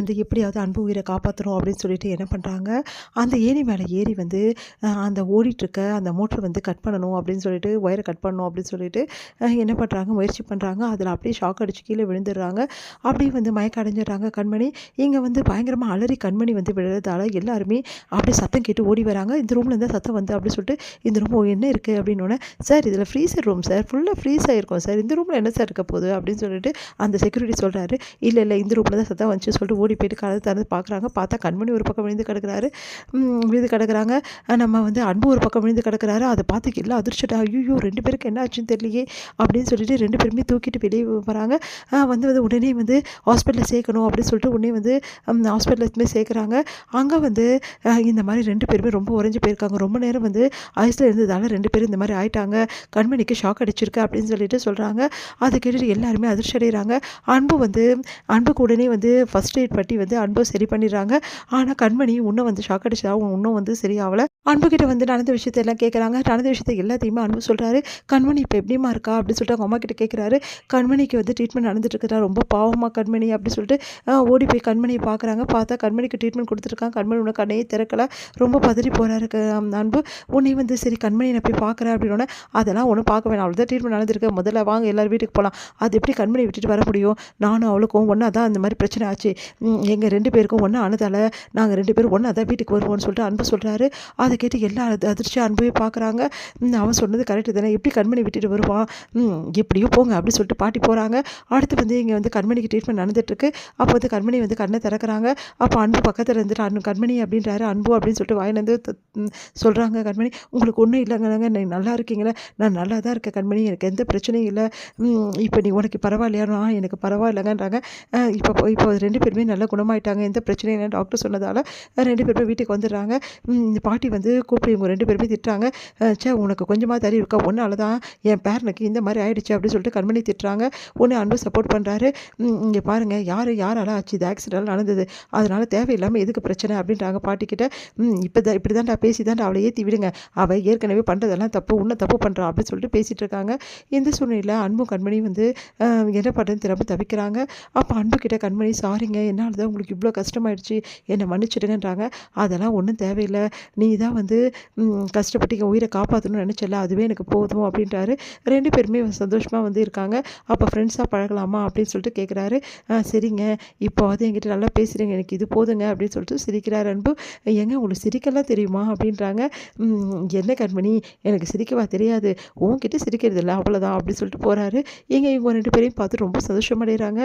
வந்து எப்படியாவது அன்பு உயிரை காப்பாற்றணும் அப்படின்னு சொல்லிட்டு என்ன பண்ணுறாங்க, அந்த ஏணி மேலே ஏறி வந்து அந்த ஓடிட்டுருக்க அந்த மோட்டர் வந்து கட் பண்ணணும் அப்படின்னு சொல்லிட்டு, ஒயரை கட் பண்ணணும் அப்படின்னு சொல்லிட்டு என்ன பண்ணுறாங்க, முயற்சி பண்ணுறாங்க. அதில் அப்படியே ஷாக் அடிச்சு கீழே விழுந்துடுறாங்க. அப்படியே வந்து மயக்கம் அடைஞ்சிடுறாங்க கண்மணி. இங்கே வந்து பயங்கரமாக அலறி கண்மணி வந்து விழுறதால எல்லாருமே அப்படியே சத்தம் கேட்டு ஓடி வராங்க. இந்த ரூமில் இருந்தால் சத்தம் வந்து அப்படின்னு சொல்லிட்டு, இந்த ரூம் என்ன இருக்குது அப்படின்னோடனே, சார் இதில் ஃப்ரீசர் ரூம் சார், ஃபுல்லாக ஃப்ரீஸ் ஆகிருக்கும் சார், இந்த ரூமில் என்ன சார் இருக்க போகுது அப்படின்னு சொல்லிட்டு அந்த செக்யூரிட்டி சொல்கிறாரு. இல்லை இந்த ரூமில் தான் சத்தம் வந்துச்சு சொல்லிட்டு ஓடி போயிட்டு கதவை திறந்து பார்க்குறாங்க. பார்த்தா கண்மணி ஒரு பக்கம் விழுந்து கிடக்குறாரு, விழுந்து கிடக்குறாங்க. நம்ம வந்து அன்பு ஒரு பக்கம் விழுந்து கிடக்குறாரு. அதை பார்த்து எல்லாம் அதிர்ச்சிட்டா, ஐயோ 2 பேருக்கு என்ன ஆச்சுன்னு தெரியலையே அப்படின்னு சொல்லிட்டு 2 பேருமே தூக்கிட்டு வெளியே வராங்க. வந்து உடனே வந்து ஹாஸ்பிட்டலில் சேர்க்கணும் அப்படின்னு சொல்லிட்டு உடனே வந்து ஹாஸ்பிட்டலில் சேர்க்குறாங்க. அங்கே வந்து இந்த மாதிரி 2 பேருமே ரொம்ப உறைஞ்சி போயிருக்காங்க. ரொம்ப நேரம் வந்து ஐஸில் இருந்ததால் 2 பேரும் இந்த மாதிரி ஆயிட்டாங்க. கண்மணிக்கு ஷாக் அடிச்சிருக்கு அப்படின்னு சொல்லிட்டு சொல்கிறாங்க. அதை கேட்டுட்டு எல்லாருமே அதிர்ச்சி அடைகிறாங்க. அன்புக்கு உடனே வந்து ஃபர்ஸ்ட் எய்ட் பட்டி வந்து அன்பு சரி பண்ணிடுறாங்க. ஆனால் கண்மணி இன்னும் வந்து ஷாக் அடிச்சா இன்னும் வந்து சரியாகலை. அன்புக்கிட்ட வந்து நடந்த விஷயத்தை எல்லாம் கேட்குறாங்க. நடந்த விஷயத்தை எல்லாத்தையுமே அன்பு சொல்கிறாரு. கண்மணி இப்போ எப்படிமா இருக்கா அப்படின்னு சொல்லிட்டு அவங்க அம்மா கிட்ட கேட்குறாரு. கண்மணிக்கு வந்து ட்ரீட்மெண்ட் நடந்துட்டு இருக்குதா, ரொம்ப பாவமாக கண்மணி அப்படின்னு சொல்லிட்டு ஓடி போய் கண்மணியை பார்க்குறாங்க. பார்த்தா கண்மணிக்கு ட்ரீட்மெண்ட் கொடுத்துருக்காங்க. கண்மணி உனக்கு கண்ணையே திறக்கலை, ரொம்ப பதறி போகிறாரு அன்பு. உன்னை வந்து சரி கண்மணி நான் போய் பார்க்குறேன் அப்படின்னோடனே, அதெல்லாம் ஒன்றும் பார்க்க வேணாம், அவ்வளோதான் ட்ரீட்மெண்ட் நடந்திருக்கு, முதல்ல வாங்க எல்லோரும் வீட்டுக்கு போகலாம். அது எப்படி கண்மணி விட்டுட்டு வர முடியும், நானும் அவளுக்கும் ஒன்றா தான் அந்த மாதிரி பிரச்சனை ஆச்சு, எங்கள் 2 பேருக்கும் ஒன்றா ஆனதால் நாங்கள் 2 பேரும் ஒன்றா தான் வீட்டுக்கு வருவோம்னு சொல்லிட்டு அன்பு சொல்கிறாரு. அதை கேட்டு எல்லா அதிர்ச்சியாக அன்புவே பார்க்குறாங்க. அவன் சொன்னது கரெக்டு தானே, எப்படி கண்மணி விட்டுட்டு வருவான், எப்படியோ போங்க அப்படின்னு சொல்லிட்டு பாட்டி போகிறாங்க. அடுத்து வந்து இங்கே வந்து கண்மணிக்கு ட்ரீட்மெண்ட் நடந்துட்டுருக்கு. அப்போ வந்து கண்மணி வந்து கண்ணை திறக்கிறாங்க. அப்போ அன்பு பக்கத்தில் இருந்துட்டு கண்மணி அப்படின்றாரு. அன்பு அப்படின்னு சொல்லிட்டு வாயிலேருந்து சொல்கிறாங்க. கண்மணி உங்களுக்கு ஒன்றும் இல்லைங்க, நீ நல்லா இருக்கீங்களே, நான் நல்லா தான் இருக்கேன் கண்மணி, எனக்கு எந்த பிரச்சனையும் இல்லை, இப்போ நீ உனக்கு பரவாயில்லையா, எனக்கு பரவாயில்லைங்கன்றாங்க. இப்போ 2 பேருமே நல்லா குணமாயிட்டாங்க, எந்த பிரச்சனையும் இல்லை டாக்டர் சொன்னதால் 2 பேருமே வீட்டுக்கு வந்துடுறாங்க. இந்த பாட்டி வந்து கூப்பிட்டு இவங்க 2 பேருமே திட்டுறாங்க. உனக்கு கொஞ்சமாக தறி இருக்கா, ஒன்றால் தான் என் பேரனுக்கு இந்த மாதிரி ஆயிடுச்சு அப்படின்னு சொல்லிட்டு கண்மணி திட்டுறாங்க. ஒன்று அன்பு சப்போர்ட் பண்ணுறாரு. இங்கே பாருங்கள் யாரால ஆச்சு, இது ஆக்சிடென்ட் நடந்தது, அதனால் தேவையில்லாமல் எதுக்கு பிரச்சனை அப்படின்றாங்க பாட்டிக்கிட்ட. இப்படி தான்டா பேசி தான்டா அவளை ஏற்றி விடுங்க, அவள் ஏற்கனவே பண்ணுறதெல்லாம் தப்பு, உன்னை தப்பு பண்ணுறான் அப்படின்னு சொல்லிட்டு பேசிகிட்டு இருக்காங்க. இந்த சூழ்நிலையில் அன்பும் கண்மணியும் வந்து என்ன பண்ணுறதுன்னு தெரியாமல் தவிக்கிறாங்க. அப்போ அன்புக்கிட்ட கண்மணி சாரிங்க, என்னால் தான் உங்களுக்கு இவ்வளோ கஷ்டமாயிடுச்சு, என்னை மன்னிச்சிடுங்கன்றாங்க. அதெல்லாம் ஒன்றும் தேவையில்லை, நீ தான் வந்து கஷ்டப்பட்டு என் உயிரை காப்பாற்றணும்னு நினச்சல, அதுவே எனக்கு போதும் அப்படின்றாரு. 2 பேருமே சந்தோஷமாக வந்து இருக்காங்க. அப்போ ஃப்ரெண்ட்ஸாக பழகலாமா அப்படின்னு சொல்லிட்டு கேட்குறாரு. சரிங்க, இப்போ வந்து என்கிட்ட நல்லா பேசுகிறீங்க, எனக்கு இது போதுங்க அப்படின்னு சொல்லிட்டு சிரிக்கிறார் அன்பு. ஏங்க உங்களுக்கு சிரிக்கலாம் தெரியுமா அப்படின்றாங்க. என்ன கண்மணி, எனக்கு சிரிக்கவா தெரியாது, உன்கிட்ட சிரிக்கிறது இல்லை அவ்வளோதான் அப்படின்னு சொல்லிட்டு போகிறாரு. இவங்க 2 பேரையும் பார்த்து ரொம்ப சந்தோஷமடைகிறாங்க.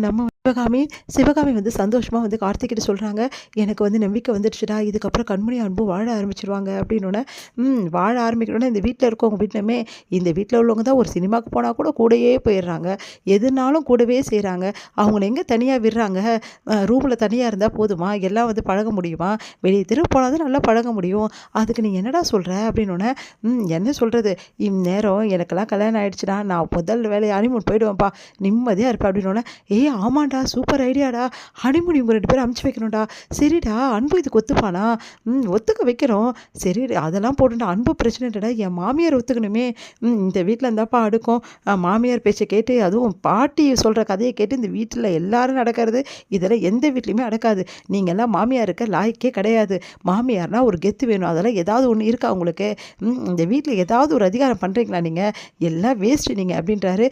நம்ம சிவகாமி வந்து சந்தோஷமாக வந்து கார்த்திகிட்ட சொல்கிறாங்க, எனக்கு வந்து நம்பிக்கை வந்துடுச்சுடா, இதுக்கப்புறம் கண்மணி அன்பு வாழ ஆரம்பிச்சிருவாங்க அப்படின்னோடனே, வாழ ஆரம்பிக்கணுன்னா இந்த வீட்டில் இருக்கவங்க வீட்டிலுமே, இந்த வீட்டில் உள்ளவங்க தான் ஒரு சினிமாவுக்கு போனால் கூட கூடயே போயிடுறாங்க, எதுனாலும் கூடவே செய்கிறாங்க, அவங்கள எங்கே தனியாக விடுறாங்க, ரூமில் தனியாக இருந்தால் போதுமா, எல்லாம் வந்து பழக முடியுமா, வெளியே தெரு போனால் தான் நல்லா பழக முடியும், அதுக்கு நீ என்னடா சொல்கிற அப்படின்னோடனே, என்ன சொல்கிறது, இந்நேரம் எனக்கெல்லாம் கல்யாணம் ஆகிடுச்சுடா, நான் முதல் வேலையை ஹனிமூன் போயிடுவேன்ப்பா, நிம்மதியாக இருப்பேன் அப்படின்னோடனே, ஆமாண்டா சூப்பர் ஐடியாடா, ஹனிமூன் இவங்க 2 பேரும் அனுப்பிச்சு வைக்கணும்டா, சரிடா அன்பு இதுக்கு ஒத்துப்பானா, ஒத்துக்க வைக்கிறோம், சரி அதெல்லாம் போட்டுட்டா, அன்பு பிரச்சனை இல்லைடா, என் மாமியார் ஒத்துக்கணுமே, இந்த வீட்டில் இருந்தாப்பா அடுக்கும், மாமியார் பேச்சை கேட்டு அதுவும் பாட்டி சொல்கிற கதையை கேட்டு இந்த வீட்டில் எல்லாரும் நடக்கிறது, இதெல்லாம் எந்த வீட்லையுமே அடக்காது, நீங்கள்லாம் மாமியாருக்கு லாய்க்கே கிடையாது, மாமியார்னால் ஒரு கெத்து வேணும், அதெல்லாம் ஏதாவது ஒன்று இருக்கா உங்களுக்கு, இந்த வீட்டில் ஏதாவது ஒரு அதிகாரம் பண்ணுறீங்களா நீங்கள், எல்லாம் வேஸ்ட்டு நீங்கள் அப்படின்றாரு.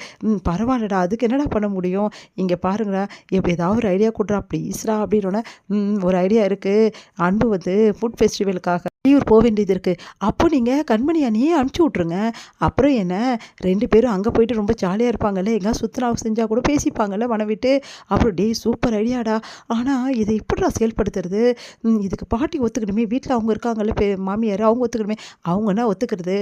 பரவாயில்லடா, அதுக்கு என்னடா பண்ண முடியும், இங்கே பாருங்களா, ஏதாவது ஒரு ஐடியா கொடுறா ப்ளீஸ்ரா அப்படின்னோடனே, ஒரு ஐடியா இருக்குது, அன்பு வந்து ஃபுட் ஃபெஸ்டிவலுக்காக வெளியூர் போக வேண்டியது இருக்குது, அப்போ நீங்கள் கண்மணி அண்ணியே அனுப்பிச்சி விட்ருங்க, அப்புறம் என்ன 2 பேரும் அங்கே போயிட்டு ரொம்ப ஜாலியாக இருப்பாங்கல்ல, எங்கே சுற்றுலா செஞ்சால் கூட பேசிப்பாங்கல்ல மனம் விட்டு, அப்புறம் சூப்பர் ஐடியாடா, ஆனால் இதை எப்படிடா செயல்படுத்துறது, இதுக்கு பாட்டி ஒத்துக்கணுமே, வீட்டில் அவங்க இருக்காங்கல்ல மாமியார், அவங்க ஒத்துக்கணுமே, அவங்கன்னா ஒத்துக்கிறது,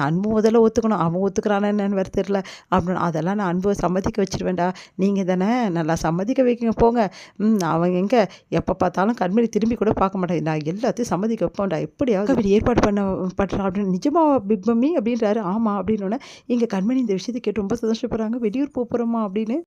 அன்பு முதல்ல ஒத்துக்கணும், அவன் ஒத்துக்கிறானா என்னன்னு வேறு தெரில அப்படின்னு, அதெல்லாம் நான் அன்பை சம்மதிக்க வச்சுருவேன்டா, நீங்கள் தானே நல்லா சம்மதிக்க வைக்கிங்க போங்க, அவங்க எங்கே எப்போ பார்த்தாலும் கண்மணி திரும்பி கூட பார்க்க மாட்டேன், நான் எல்லாத்தையும் சம்மதிக்க வைப்போம்டா, எப்படியாவது ஏற்பாடு பண்ணுறா அப்படின்னு, நிஜமா பிக் மம்மி அப்படின்றாரு. ஆமாம் அப்படின்னோடனே இங்கே கண்மணி இந்த விஷயத்தை கேட்டு ரொம்ப சந்தோஷப்படுறாங்க. வெளியூர் போகிறோமா அப்படின்னு.